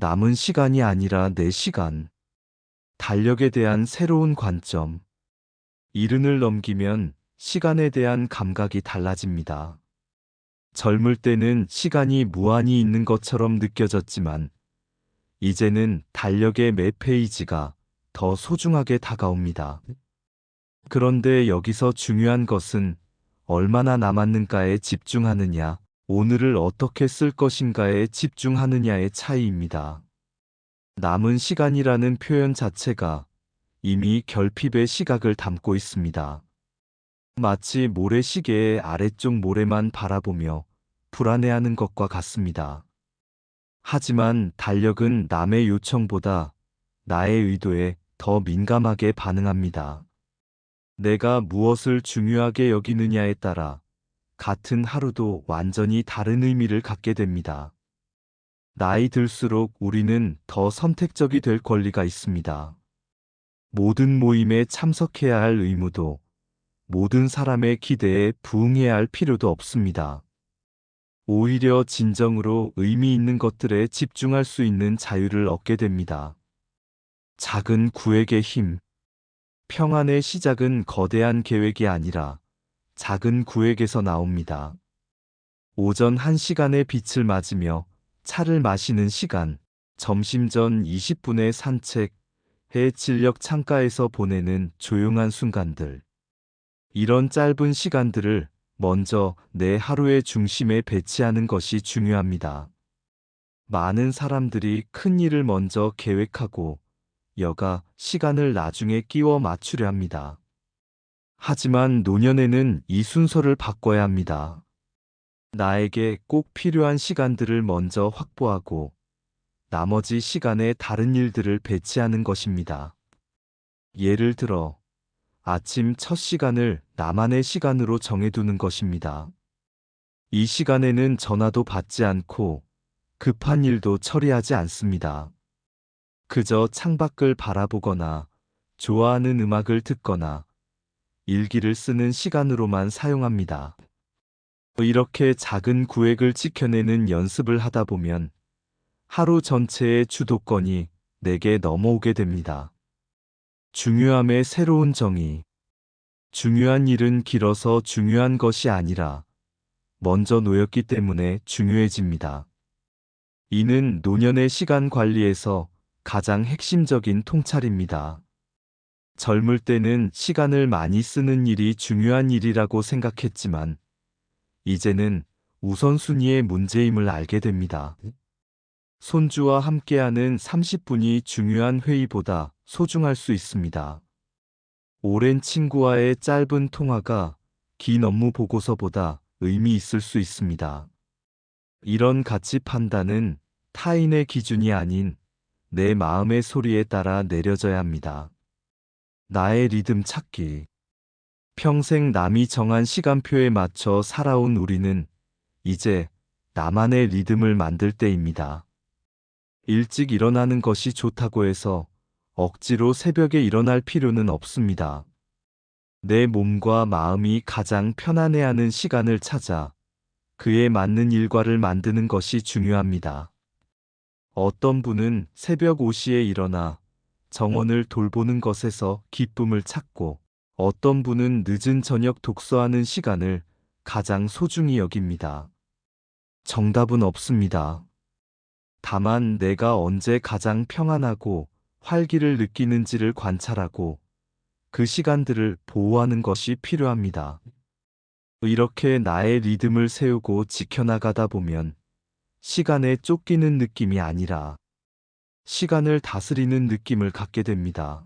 남은 시간이 아니라 내 시간. 달력에 대한 새로운 관점. 이른을 넘기면 시간에 대한 감각이 달라집니다. 젊을 때는 시간이 무한히 있는 것처럼 느껴졌지만, 이제는 달력의 매 페이지가 더 소중하게 다가옵니다. 그런데 여기서 중요한 것은 얼마나 남았는가에 집중하느냐, 오늘을 어떻게 쓸 것인가에 집중하느냐의 차이입니다. 남은 시간이라는 표현 자체가 이미 결핍의 시각을 담고 있습니다. 마치 모래시계의 아래쪽 모래만 바라보며 불안해하는 것과 같습니다. 하지만 달력은 남의 요청보다 나의 의도에 더 민감하게 반응합니다. 내가 무엇을 중요하게 여기느냐에 따라 같은 하루도 완전히 다른 의미를 갖게 됩니다. 나이 들수록 우리는 더 선택적이 될 권리가 있습니다. 모든 모임에 참석해야 할 의무도, 모든 사람의 기대에 부응해야 할 필요도 없습니다. 오히려 진정으로 의미 있는 것들에 집중할 수 있는 자유를 얻게 됩니다. 작은 구획의 힘. 평안의 시작은 거대한 계획이 아니라 작은 구획에서 나옵니다. 오전 1시간의 빛을 맞으며 차를 마시는 시간, 점심 전 20분의 산책, 해 진력 창가에서 보내는 조용한 순간들. 이런 짧은 시간들을 먼저 내 하루의 중심에 배치하는 것이 중요합니다. 많은 사람들이 큰 일을 먼저 계획하고 여가 시간을 나중에 끼워 맞추려 합니다. 하지만 노년에는 이 순서를 바꿔야 합니다. 나에게 꼭 필요한 시간들을 먼저 확보하고 나머지 시간에 다른 일들을 배치하는 것입니다. 예를 들어, 아침 첫 시간을 나만의 시간으로 정해두는 것입니다. 이 시간에는 전화도 받지 않고 급한 일도 처리하지 않습니다. 그저 창밖을 바라보거나 좋아하는 음악을 듣거나 일기를 쓰는 시간으로만 사용합니다. 이렇게 작은 구획을 지켜내는 연습을 하다 보면 하루 전체의 주도권이 내게 넘어오게 됩니다. 중요함의 새로운 정의. 중요한 일은 길어서 중요한 것이 아니라 먼저 놓였기 때문에 중요해집니다. 이는 노년의 시간 관리에서 가장 핵심적인 통찰입니다. 젊을 때는 시간을 많이 쓰는 일이 중요한 일이라고 생각했지만, 이제는 우선순위의 문제임을 알게 됩니다. 손주와 함께하는 30분이 중요한 회의보다 소중할 수 있습니다. 오랜 친구와의 짧은 통화가 긴 업무 보고서보다 의미 있을 수 있습니다. 이런 가치 판단은 타인의 기준이 아닌 내 마음의 소리에 따라 내려져야 합니다. 나의 리듬 찾기. 평생 남이 정한 시간표에 맞춰 살아온 우리는 이제 나만의 리듬을 만들 때입니다. 일찍 일어나는 것이 좋다고 해서 억지로 새벽에 일어날 필요는 없습니다. 내 몸과 마음이 가장 편안해하는 시간을 찾아 그에 맞는 일과를 만드는 것이 중요합니다. 어떤 분은 새벽 5시에 일어나 정원을 돌보는 것에서 기쁨을 찾고, 어떤 분은 늦은 저녁 독서하는 시간을 가장 소중히 여깁니다. 정답은 없습니다. 다만 내가 언제 가장 평안하고 활기를 느끼는지를 관찰하고 그 시간들을 보호하는 것이 필요합니다. 이렇게 나의 리듬을 세우고 지켜나가다 보면 시간에 쫓기는 느낌이 아니라 시간을 다스리는 느낌을 갖게 됩니다.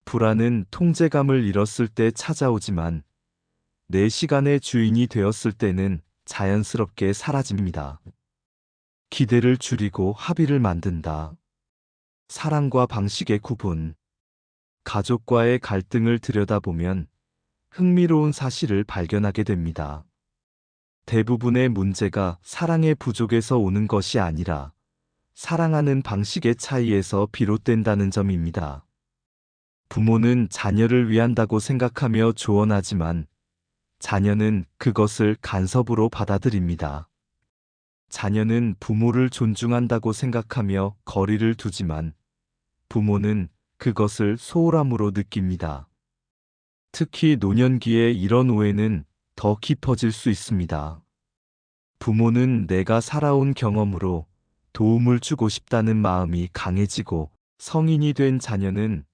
불안은 통제감을 잃었을 때 찾아오지만 내 시간의 주인이 되었을 때는 자연스럽게 사라집니다. 기대를 줄이고 합의를 만든다. 사랑과 방식의 구분. 가족과의 갈등을 들여다보면 흥미로운 사실을 발견하게 됩니다. 대부분의 문제가 사랑의 부족에서 오는 것이 아니라 사랑하는 방식의 차이에서 비롯된다는 점입니다. 부모는 자녀를 위한다고 생각하며 조언하지만 자녀는 그것을 간섭으로 받아들입니다. 자녀는 부모를 존중한다고 생각하며 거리를 두지만 부모는 그것을 소홀함으로 느낍니다. 특히 노년기에 이런 오해는 더 깊어질 수 있습니다. 부모는 내가 살아온 경험으로 도움을 주고 싶다는 마음이 강해지고, 성인이 된 자녀는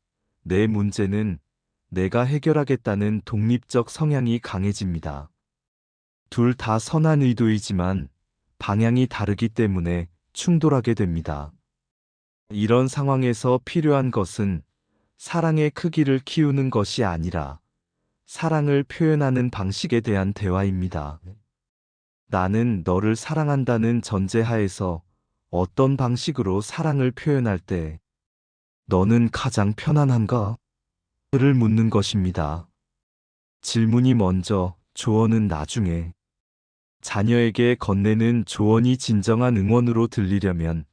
내 문제는 내가 해결하겠다는 독립적 성향이 강해집니다. 둘 다 선한 의도이지만 방향이 다르기 때문에 충돌하게 됩니다. 이런 상황에서 필요한 것은 사랑의 크기를 키우는 것이 아니라 사랑을 표현하는 방식에 대한 대화입니다. 나는 너를 사랑한다는 전제하에서 어떤 방식으로 사랑을 표현할 때 너는 가장 편안한가? 를 묻는 것입니다. 질문이 먼저, 조언은 나중에. 자녀에게 건네는 조언이 진정한 응원으로 들리려면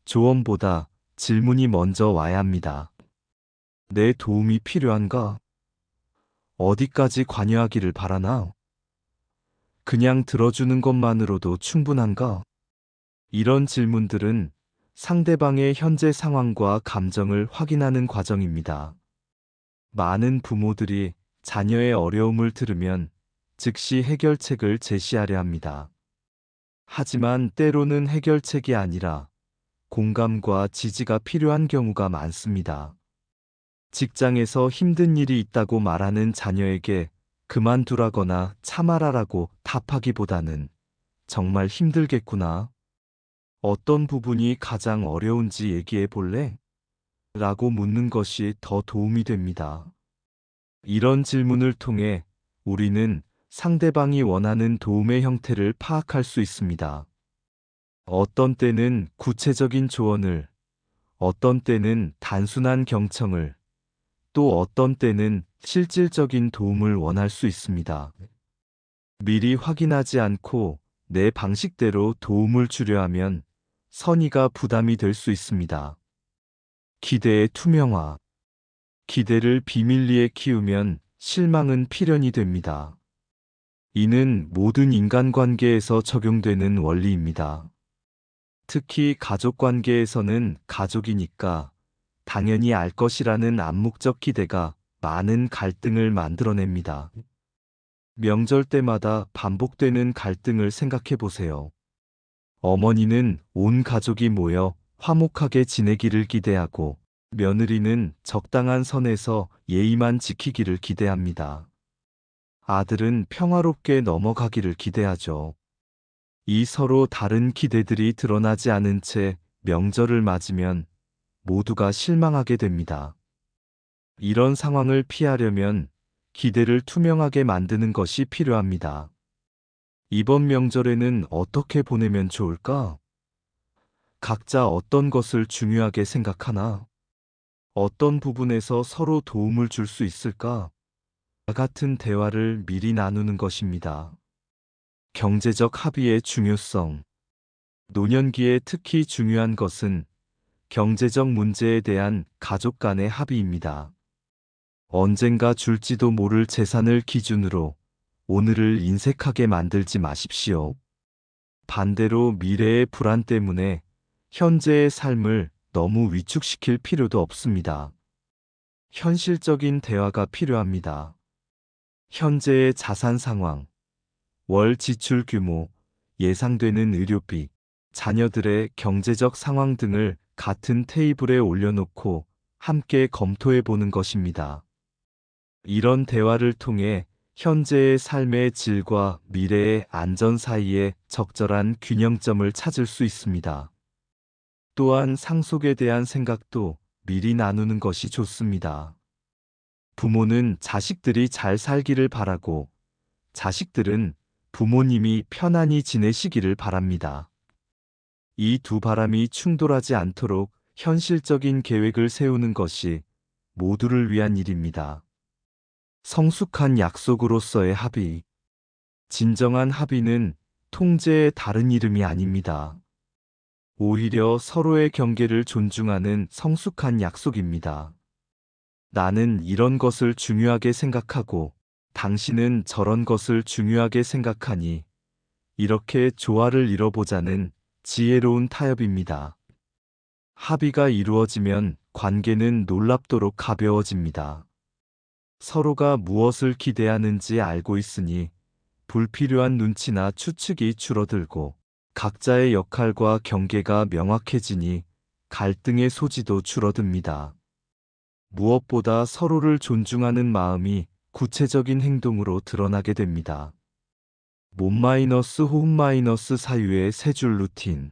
조언보다 질문이 먼저 와야 합니다. 내 도움이 필요한가? 어디까지 관여하기를 바라나? 그냥 들어주는 것만으로도 충분한가? 이런 질문들은 상대방의 현재 상황과 감정을 확인하는 과정입니다. 많은 부모들이 자녀의 어려움을 들으면 즉시 해결책을 제시하려 합니다. 하지만 때로는 해결책이 아니라 공감과 지지가 필요한 경우가 많습니다. 직장에서 힘든 일이 있다고 말하는 자녀에게 그만두라거나 참아라라고 답하기보다는 정말 힘들겠구나. 어떤 부분이 가장 어려운지 얘기해 볼래? 라고 묻는 것이 더 도움이 됩니다. 이런 질문을 통해 우리는 상대방이 원하는 도움의 형태를 파악할 수 있습니다. 어떤 때는 구체적인 조언을, 어떤 때는 단순한 경청을, 또 어떤 때는 실질적인 도움을 원할 수 있습니다. 미리 확인하지 않고 내 방식대로 도움을 주려 하면 선의가 부담이 될 수 있습니다. 기대의 투명화. 기대를 비밀리에 키우면 실망은 필연이 됩니다. 이는 모든 인간관계에서 적용되는 원리입니다. 특히 가족관계에서는 가족이니까 당연히 알 것이라는 암묵적 기대가 많은 갈등을 만들어냅니다. 명절 때마다 반복되는 갈등을 생각해 보세요. 어머니는 온 가족이 모여 화목하게 지내기를 기대하고, 며느리는 적당한 선에서 예의만 지키기를 기대합니다. 아들은 평화롭게 넘어가기를 기대하죠. 이 서로 다른 기대들이 드러나지 않은 채 명절을 맞으면 모두가 실망하게 됩니다. 이런 상황을 피하려면 기대를 투명하게 만드는 것이 필요합니다. 이번 명절에는 어떻게 보내면 좋을까? 각자 어떤 것을 중요하게 생각하나? 어떤 부분에서 서로 도움을 줄 수 있을까? 같은 대화를 미리 나누는 것입니다. 경제적 합의의 중요성. 노년기에 특히 중요한 것은 경제적 문제에 대한 가족 간의 합의입니다. 언젠가 줄지도 모를 재산을 기준으로 오늘을 인색하게 만들지 마십시오. 반대로 미래의 불안 때문에 현재의 삶을 너무 위축시킬 필요도 없습니다. 현실적인 대화가 필요합니다. 현재의 자산 상황, 월 지출 규모, 예상되는 의료비, 자녀들의 경제적 상황 등을 같은 테이블에 올려놓고 함께 검토해 보는 것입니다. 이런 대화를 통해 현재의 삶의 질과 미래의 안전 사이에 적절한 균형점을 찾을 수 있습니다. 또한 상속에 대한 생각도 미리 나누는 것이 좋습니다. 부모는 자식들이 잘 살기를 바라고, 자식들은 부모님이 편안히 지내시기를 바랍니다. 이 두 바람이 충돌하지 않도록 현실적인 계획을 세우는 것이 모두를 위한 일입니다. 성숙한 약속으로서의 합의. 진정한 합의는 통제의 다른 이름이 아닙니다. 오히려 서로의 경계를 존중하는 성숙한 약속입니다. 나는 이런 것을 중요하게 생각하고 당신은 저런 것을 중요하게 생각하니 이렇게 조화를 이뤄보자는 지혜로운 타협입니다. 합의가 이루어지면 관계는 놀랍도록 가벼워집니다. 서로가 무엇을 기대하는지 알고 있으니 불필요한 눈치나 추측이 줄어들고 각자의 역할과 경계가 명확해지니 갈등의 소지도 줄어듭니다. 무엇보다 서로를 존중하는 마음이 구체적인 행동으로 드러나게 됩니다. 몸 마이너스 호흡 마이너스 사유의 세 줄 루틴.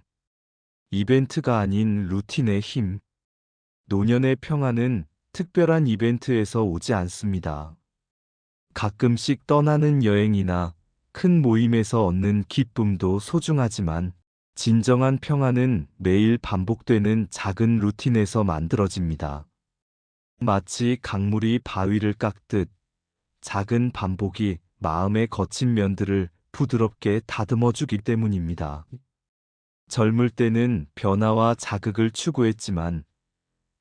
이벤트가 아닌 루틴의 힘. 노년의 평화는 특별한 이벤트에서 오지 않습니다. 가끔씩 떠나는 여행이나 큰 모임에서 얻는 기쁨도 소중하지만 진정한 평화는 매일 반복되는 작은 루틴에서 만들어집니다. 마치 강물이 바위를 깎듯 작은 반복이 마음의 거친 면들을 부드럽게 다듬어주기 때문입니다. 젊을 때는 변화와 자극을 추구했지만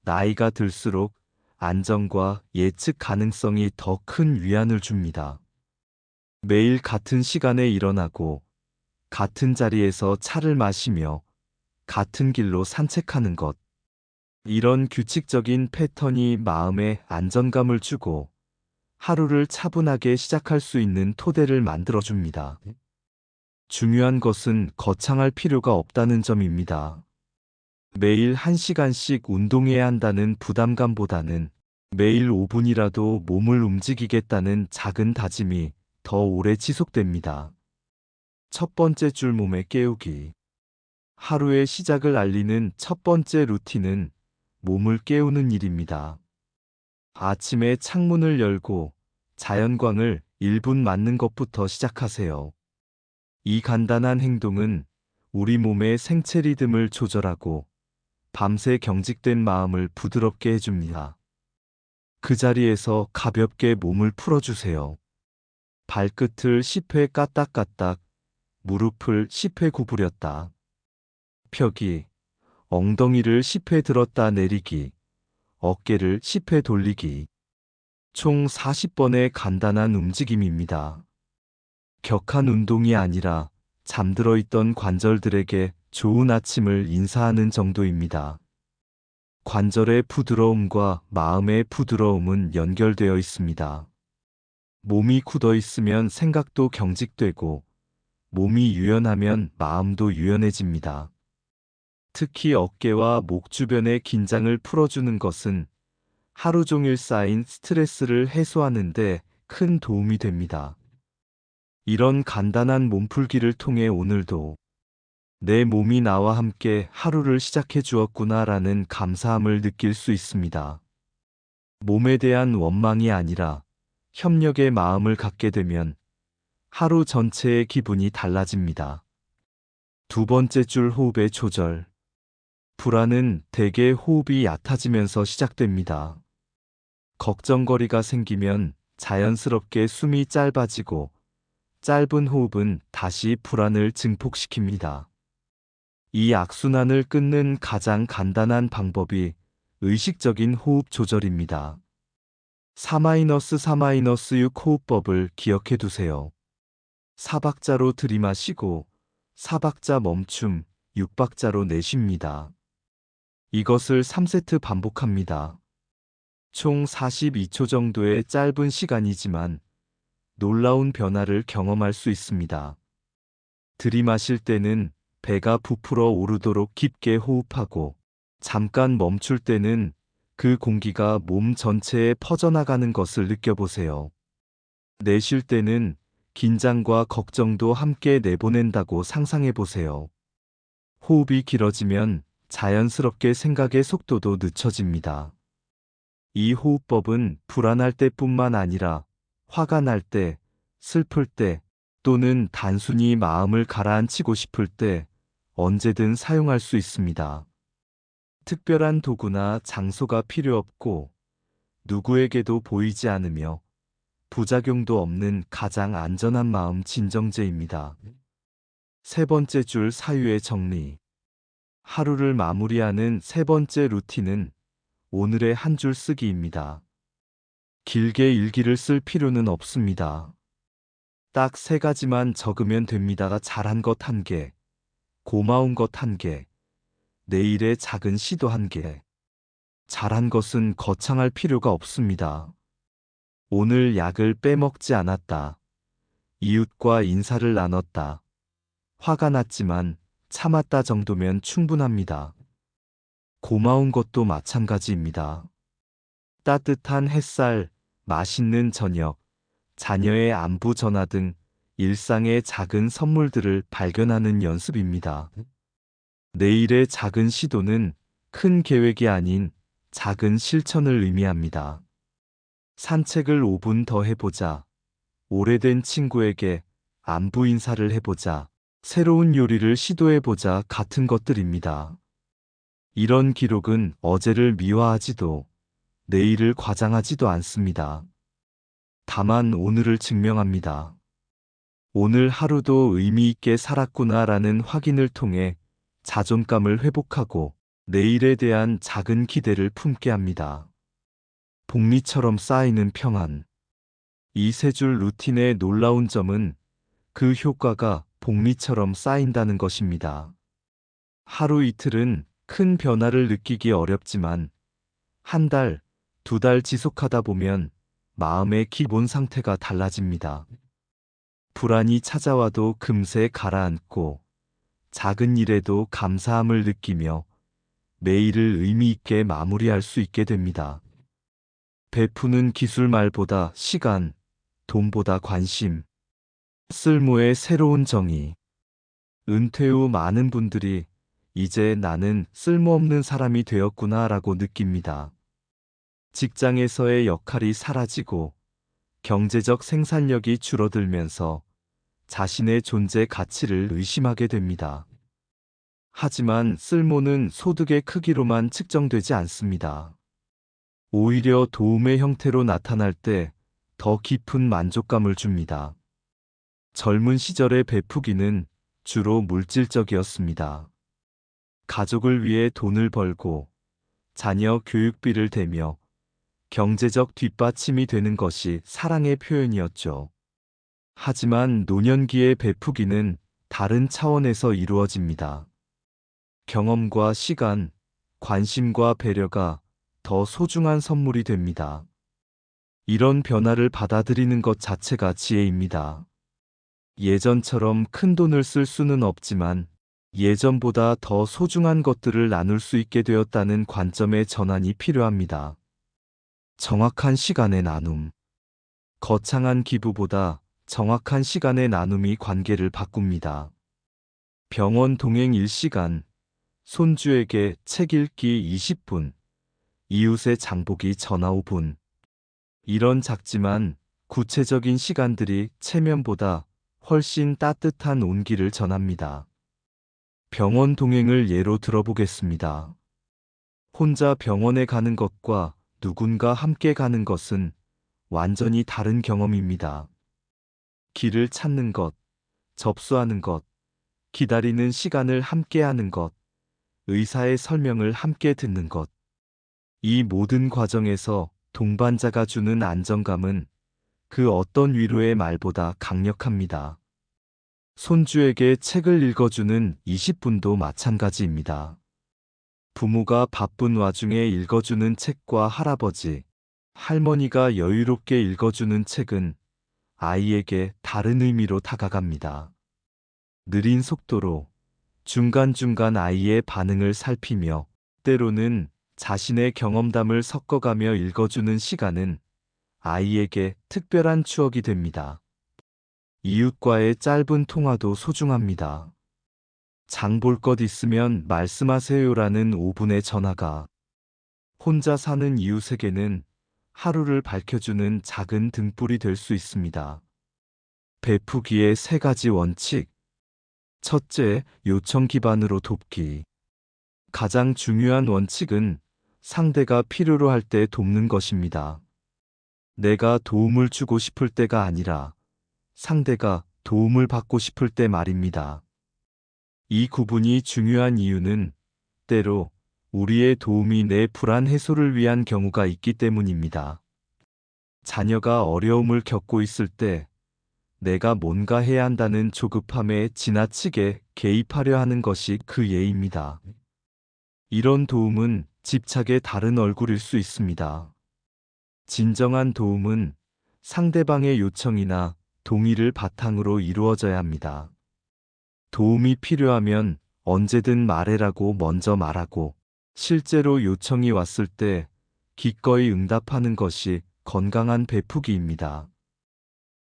나이가 들수록 안정과 예측 가능성이 더 큰 위안을 줍니다. 매일 같은 시간에 일어나고 같은 자리에서 차를 마시며 같은 길로 산책하는 것. 이런 규칙적인 패턴이 마음에 안정감을 주고 하루를 차분하게 시작할 수 있는 토대를 만들어줍니다. 중요한 것은 거창할 필요가 없다는 점입니다. 매일 1시간씩 운동해야 한다는 부담감보다는 매일 5분이라도 몸을 움직이겠다는 작은 다짐이 더 오래 지속됩니다. 첫 번째 줄 몸에 깨우기. 하루의 시작을 알리는 첫 번째 루틴은 몸을 깨우는 일입니다. 아침에 창문을 열고 자연광을 1분 맞는 것부터 시작하세요. 이 간단한 행동은 우리 몸의 생체 리듬을 조절하고 밤새 경직된 마음을 부드럽게 해줍니다. 그 자리에서 가볍게 몸을 풀어주세요. 발끝을 10회 까딱까딱, 무릎을 10회 구부렸다 펴기, 엉덩이를 10회 들었다 내리기, 어깨를 10회 돌리기. 총 40번의 간단한 움직임입니다. 격한 운동이 아니라 잠들어 있던 관절들에게 좋은 아침을 인사하는 정도입니다. 관절의 부드러움과 마음의 부드러움은 연결되어 있습니다. 몸이 굳어 있으면 생각도 경직되고 몸이 유연하면 마음도 유연해집니다. 특히 어깨와 목 주변의 긴장을 풀어주는 것은 하루 종일 쌓인 스트레스를 해소하는 데 큰 도움이 됩니다. 이런 간단한 몸풀기를 통해 오늘도 내 몸이 나와 함께 하루를 시작해 주었구나라는 감사함을 느낄 수 있습니다. 몸에 대한 원망이 아니라 협력의 마음을 갖게 되면 하루 전체의 기분이 달라집니다. 두 번째 줄 호흡의 조절. 불안은 대개 호흡이 얕아지면서 시작됩니다. 걱정거리가 생기면 자연스럽게 숨이 짧아지고 짧은 호흡은 다시 불안을 증폭시킵니다. 이 악순환을 끊는 가장 간단한 방법이 의식적인 호흡 조절입니다. 4-4-6 호흡법을 기억해 두세요. 4박자로 들이마시고 4박자 멈춤, 6박자로 내쉽니다. 이것을 3세트 반복합니다. 총 42초 정도의 짧은 시간이지만 놀라운 변화를 경험할 수 있습니다. 들이마실 때는 배가 부풀어 오르도록 깊게 호흡하고 잠깐 멈출 때는 그 공기가 몸 전체에 퍼져나가는 것을 느껴보세요. 내쉴 때는 긴장과 걱정도 함께 내보낸다고 상상해보세요. 호흡이 길어지면 자연스럽게 생각의 속도도 늦춰집니다. 이 호흡법은 불안할 때뿐만 아니라 화가 날 때, 슬플 때, 또는 단순히 마음을 가라앉히고 싶을 때 언제든 사용할 수 있습니다. 특별한 도구나 장소가 필요 없고 누구에게도 보이지 않으며 부작용도 없는 가장 안전한 마음 진정제입니다. 세 번째 줄 사유의 정리. 하루를 마무리하는 세 번째 루틴은 오늘의 한 줄 쓰기입니다. 길게 일기를 쓸 필요는 없습니다. 딱 3가지만 적으면 됩니다. 잘한 것 1개, 고마운 것 1개, 내일의 작은 시도 1개. 잘한 것은 거창할 필요가 없습니다. 오늘 약을 빼먹지 않았다. 이웃과 인사를 나눴다. 화가 났지만 참았다 정도면 충분합니다. 고마운 것도 마찬가지입니다. 따뜻한 햇살, 맛있는 저녁, 자녀의 안부 전화 등 일상의 작은 선물들을 발견하는 연습입니다. 내일의 작은 시도는 큰 계획이 아닌 작은 실천을 의미합니다. 산책을 5분 더 해보자. 오래된 친구에게 안부 인사를 해보자. 새로운 요리를 시도해보자 같은 것들입니다. 이런 기록은 어제를 미화하지도 내일을 과장하지도 않습니다. 다만 오늘을 증명합니다. 오늘 하루도 의미 있게 살았구나라는 확인을 통해 자존감을 회복하고 내일에 대한 작은 기대를 품게 합니다. 복리처럼 쌓이는 평안. 이 3줄 루틴의 놀라운 점은 그 효과가 복리처럼 쌓인다는 것입니다. 하루 이틀은 큰 변화를 느끼기 어렵지만 1달, 2달 지속하다 보면 마음의 기본 상태가 달라집니다. 불안이 찾아와도 금세 가라앉고 작은 일에도 감사함을 느끼며 매일을 의미 있게 마무리할 수 있게 됩니다. 베푸는 기술 말보다 시간, 돈보다 관심, 쓸모의 새로운 정의. 은퇴 후 많은 분들이 이제 나는 쓸모없는 사람이 되었구나 라고 느낍니다. 직장에서의 역할이 사라지고 경제적 생산력이 줄어들면서 자신의 존재 가치를 의심하게 됩니다. 하지만 쓸모는 소득의 크기로만 측정되지 않습니다. 오히려 도움의 형태로 나타날 때 더 깊은 만족감을 줍니다. 젊은 시절의 베푸기는 주로 물질적이었습니다. 가족을 위해 돈을 벌고 자녀 교육비를 대며 경제적 뒷받침이 되는 것이 사랑의 표현이었죠. 하지만 노년기의 베푸기는 다른 차원에서 이루어집니다. 경험과 시간, 관심과 배려가 더 소중한 선물이 됩니다. 이런 변화를 받아들이는 것 자체가 지혜입니다. 예전처럼 큰 돈을 쓸 수는 없지만 예전보다 더 소중한 것들을 나눌 수 있게 되었다는 관점의 전환이 필요합니다. 정확한 시간의 나눔. 거창한 기부보다 정확한 시간의 나눔이 관계를 바꿉니다. 병원 동행 1시간, 손주에게 책 읽기 20분, 이웃의 장보기 전화 5분. 이런 작지만 구체적인 시간들이 체면보다 훨씬 따뜻한 온기를 전합니다. 병원 동행을 예로 들어보겠습니다. 혼자 병원에 가는 것과 누군가 함께 가는 것은 완전히 다른 경험입니다. 길을 찾는 것, 접수하는 것, 기다리는 시간을 함께 하는 것, 의사의 설명을 함께 듣는 것. 이 모든 과정에서 동반자가 주는 안정감은 그 어떤 위로의 말보다 강력합니다. 손주에게 책을 읽어주는 20분도 마찬가지입니다. 부모가 바쁜 와중에 읽어주는 책과 할아버지, 할머니가 여유롭게 읽어주는 책은 아이에게 다른 의미로 다가갑니다. 느린 속도로 중간중간 아이의 반응을 살피며 때로는 자신의 경험담을 섞어가며 읽어주는 시간은 아이에게 특별한 추억이 됩니다. 이웃과의 짧은 통화도 소중합니다. 장 볼 것 있으면 말씀하세요라는 5분의 전화가 혼자 사는 이웃에게는 하루를 밝혀주는 작은 등불이 될 수 있습니다. 베푸기의 3가지 원칙. 첫째, 요청 기반으로 돕기. 가장 중요한 원칙은 상대가 필요로 할 때 돕는 것입니다. 내가 도움을 주고 싶을 때가 아니라 상대가 도움을 받고 싶을 때 말입니다. 이 구분이 중요한 이유는 때로 우리의 도움이 내 불안 해소를 위한 경우가 있기 때문입니다. 자녀가 어려움을 겪고 있을 때 내가 뭔가 해야 한다는 조급함에 지나치게 개입하려 하는 것이 그 예입니다. 이런 도움은 집착의 다른 얼굴일 수 있습니다. 진정한 도움은 상대방의 요청이나 동의를 바탕으로 이루어져야 합니다. 도움이 필요하면 언제든 말해라고 먼저 말하고, 실제로 요청이 왔을 때 기꺼이 응답하는 것이 건강한 베푸기입니다.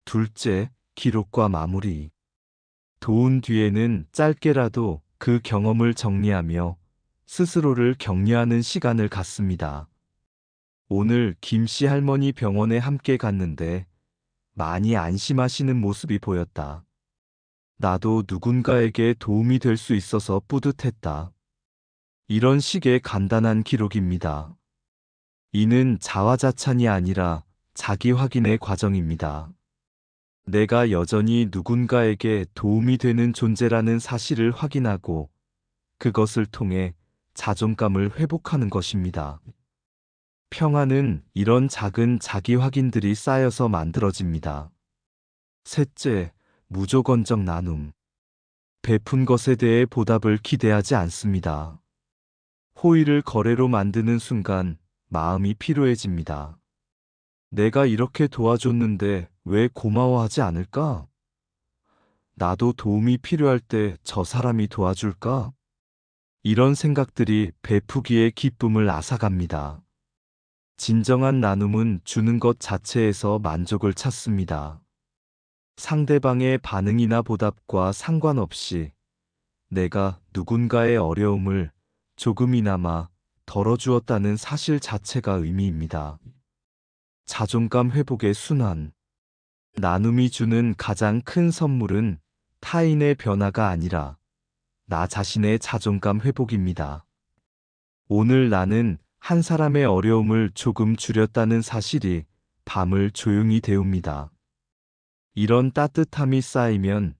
둘째, 기록과 마무리. 도운 뒤에는 짧게라도 그 경험을 정리하며 스스로를 격려하는 시간을 갖습니다. 오늘 김씨 할머니 병원에 함께 갔는데 많이 안심하시는 모습이 보였다. 나도 누군가에게 도움이 될 수 있어서 뿌듯했다. 이런 식의 간단한 기록입니다. 이는 자화자찬이 아니라 자기 확인의 과정입니다. 내가 여전히 누군가에게 도움이 되는 존재라는 사실을 확인하고 그것을 통해 자존감을 회복하는 것입니다. 평안은 이런 작은 자기 확인들이 쌓여서 만들어집니다. 셋째, 무조건적 나눔. 베푼 것에 대해 보답을 기대하지 않습니다. 호의를 거래로 만드는 순간 마음이 피로해집니다. 내가 이렇게 도와줬는데 왜 고마워하지 않을까? 나도 도움이 필요할 때 저 사람이 도와줄까? 이런 생각들이 베푸기의 기쁨을 앗아갑니다. 진정한 나눔은 주는 것 자체에서 만족을 찾습니다. 상대방의 반응이나 보답과 상관없이 내가 누군가의 어려움을 조금이나마 덜어주었다는 사실 자체가 의미입니다. 자존감 회복의 순환. 나눔이 주는 가장 큰 선물은 타인의 변화가 아니라 나 자신의 자존감 회복입니다. 오늘 나는 한 사람의 어려움을 조금 줄였다는 사실이 밤을 조용히 데웁니다. 이런 따뜻함이 쌓이면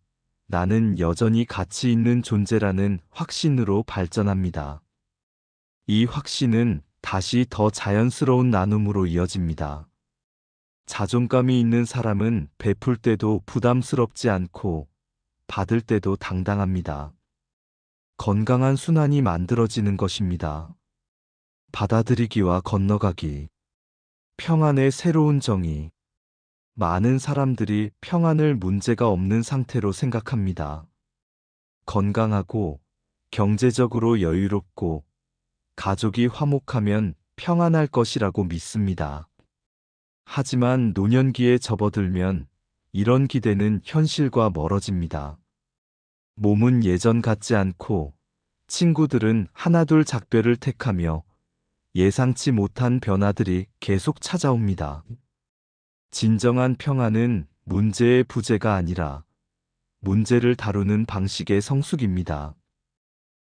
나는 여전히 가치 있는 존재라는 확신으로 발전합니다. 이 확신은 다시 더 자연스러운 나눔으로 이어집니다. 자존감이 있는 사람은 베풀 때도 부담스럽지 않고 받을 때도 당당합니다. 건강한 순환이 만들어지는 것입니다. 받아들이기와 건너가기. 평안의 새로운 정의. 많은 사람들이 평안을 문제가 없는 상태로 생각합니다. 건강하고 경제적으로 여유롭고 가족이 화목하면 평안할 것이라고 믿습니다. 하지만 노년기에 접어들면 이런 기대는 현실과 멀어집니다. 몸은 예전 같지 않고 친구들은 하나둘 작별을 택하며 예상치 못한 변화들이 계속 찾아옵니다. 진정한 평안은 문제의 부재가 아니라 문제를 다루는 방식의 성숙입니다.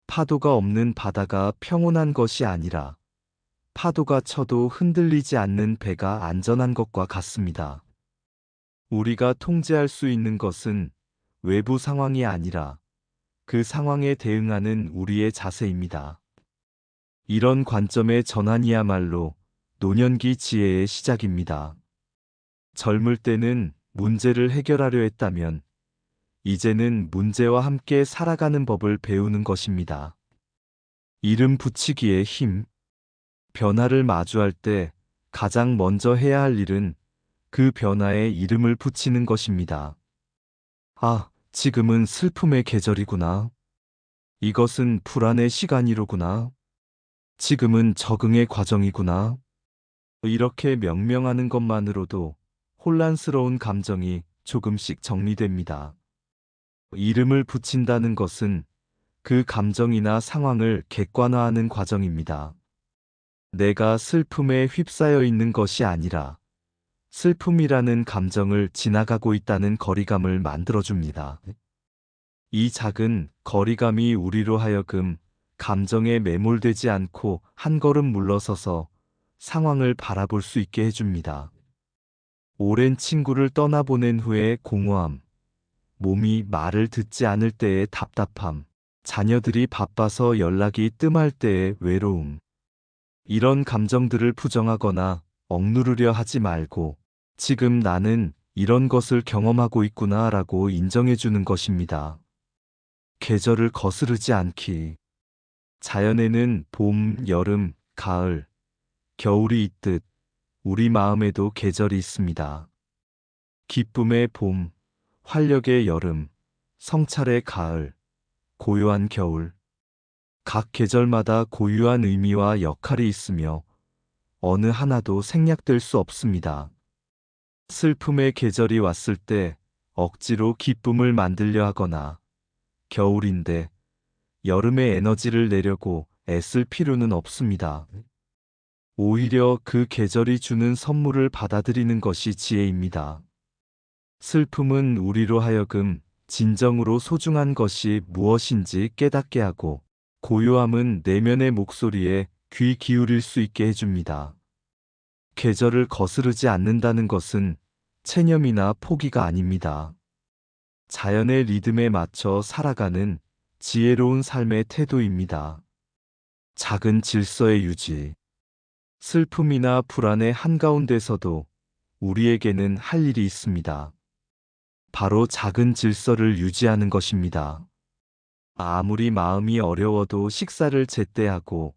파도가 없는 바다가 평온한 것이 아니라 파도가 쳐도 흔들리지 않는 배가 안전한 것과 같습니다. 우리가 통제할 수 있는 것은 외부 상황이 아니라 그 상황에 대응하는 우리의 자세입니다. 이런 관점의 전환이야말로 노년기 지혜의 시작입니다. 젊을 때는 문제를 해결하려 했다면 이제는 문제와 함께 살아가는 법을 배우는 것입니다. 이름 붙이기의 힘. 변화를 마주할 때 가장 먼저 해야 할 일은 그 변화에 이름을 붙이는 것입니다. 아, 지금은 슬픔의 계절이구나. 이것은 불안의 시간이로구나. 지금은 적응의 과정이구나. 이렇게 명명하는 것만으로도 혼란스러운 감정이 조금씩 정리됩니다. 이름을 붙인다는 것은 그 감정이나 상황을 객관화하는 과정입니다. 내가 슬픔에 휩싸여 있는 것이 아니라 슬픔이라는 감정을 지나가고 있다는 거리감을 만들어줍니다. 이 작은 거리감이 우리로 하여금 감정에 매몰되지 않고 한 걸음 물러서서 상황을 바라볼 수 있게 해줍니다. 오랜 친구를 떠나보낸 후의 공허함, 몸이 말을 듣지 않을 때의 답답함, 자녀들이 바빠서 연락이 뜸할 때의 외로움. 이런 감정들을 부정하거나 억누르려 하지 말고 지금 나는 이런 것을 경험하고 있구나라고 인정해주는 것입니다. 계절을 거스르지 않기. 자연에는 봄, 여름, 가을, 겨울이 있듯 우리 마음에도 계절이 있습니다. 기쁨의 봄, 활력의 여름, 성찰의 가을, 고요한 겨울. 각 계절마다 고유한 의미와 역할이 있으며 어느 하나도 생략될 수 없습니다. 슬픔의 계절이 왔을 때 억지로 기쁨을 만들려 하거나 겨울인데 여름의 에너지를 내려고 애쓸 필요는 없습니다. 오히려 그 계절이 주는 선물을 받아들이는 것이 지혜입니다. 슬픔은 우리로 하여금 진정으로 소중한 것이 무엇인지 깨닫게 하고 고요함은 내면의 목소리에 귀 기울일 수 있게 해줍니다. 계절을 거스르지 않는다는 것은 체념이나 포기가 아닙니다. 자연의 리듬에 맞춰 살아가는 지혜로운 삶의 태도입니다. 작은 질서의 유지. 슬픔이나 불안의 한가운데서도 우리에게는 할 일이 있습니다. 바로 작은 질서를 유지하는 것입니다. 아무리 마음이 어려워도 식사를 제때하고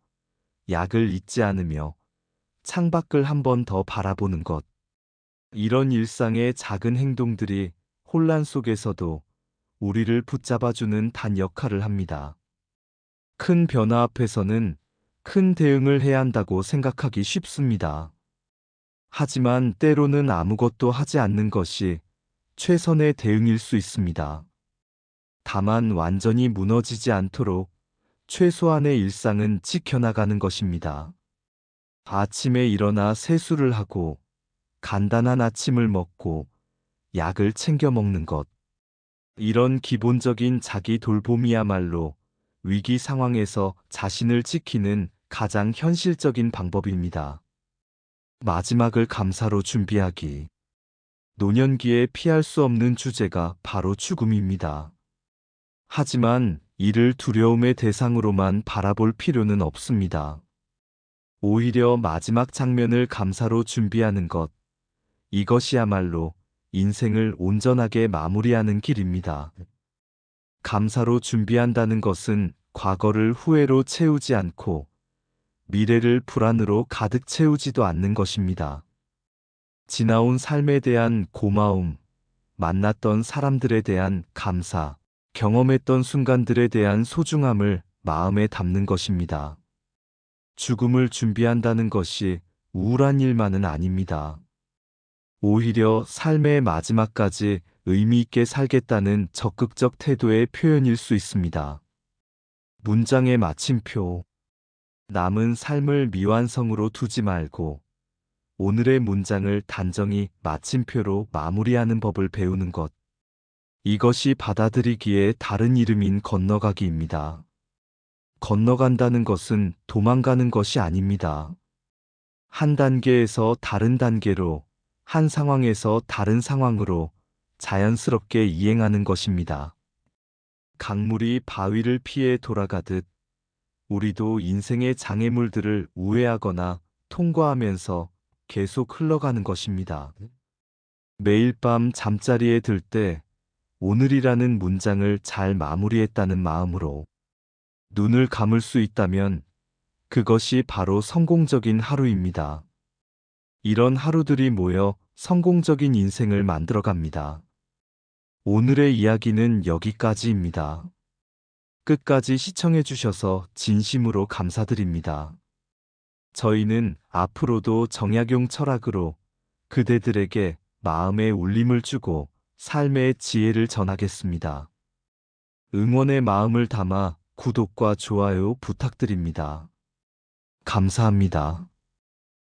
약을 잊지 않으며 창밖을 한 번 더 바라보는 것. 이런 일상의 작은 행동들이 혼란 속에서도 우리를 붙잡아주는 단 역할을 합니다. 큰 변화 앞에서는 큰 대응을 해야 한다고 생각하기 쉽습니다. 하지만 때로는 아무것도 하지 않는 것이 최선의 대응일 수 있습니다. 다만 완전히 무너지지 않도록 최소한의 일상은 지켜나가는 것입니다. 아침에 일어나 세수를 하고 간단한 아침을 먹고 약을 챙겨 먹는 것. 이런 기본적인 자기 돌봄이야말로 위기 상황에서 자신을 지키는 가장 현실적인 방법입니다. 마지막을 감사로 준비하기. 노년기에 피할 수 없는 주제가 바로 죽음입니다. 하지만 이를 두려움의 대상으로만 바라볼 필요는 없습니다. 오히려 마지막 장면을 감사로 준비하는 것, 이것이야말로 인생을 온전하게 마무리하는 길입니다. 감사로 준비한다는 것은 과거를 후회로 채우지 않고 미래를 불안으로 가득 채우지도 않는 것입니다. 지나온 삶에 대한 고마움, 만났던 사람들에 대한 감사, 경험했던 순간들에 대한 소중함을 마음에 담는 것입니다. 죽음을 준비한다는 것이 우울한 일만은 아닙니다. 오히려 삶의 마지막까지 의미 있게 살겠다는 적극적 태도의 표현일 수 있습니다. 문장의 마침표. 남은 삶을 미완성으로 두지 말고 오늘의 문장을 단정히 마침표로 마무리하는 법을 배우는 것. 이것이 받아들이기에 다른 이름인 건너가기입니다. 건너간다는 것은 도망가는 것이 아닙니다. 한 단계에서 다른 단계로, 한 상황에서 다른 상황으로 자연스럽게 이행하는 것입니다. 강물이 바위를 피해 돌아가듯 우리도 인생의 장애물들을 우회하거나 통과하면서 계속 흘러가는 것입니다. 매일 밤 잠자리에 들 때 오늘이라는 문장을 잘 마무리했다는 마음으로 눈을 감을 수 있다면 그것이 바로 성공적인 하루입니다. 이런 하루들이 모여 성공적인 인생을 만들어갑니다. 오늘의 이야기는 여기까지입니다. 끝까지 시청해 주셔서 진심으로 감사드립니다. 저희는 앞으로도 정약용 철학으로 그대들에게 마음의 울림을 주고 삶의 지혜를 전하겠습니다. 응원의 마음을 담아 구독과 좋아요 부탁드립니다. 감사합니다.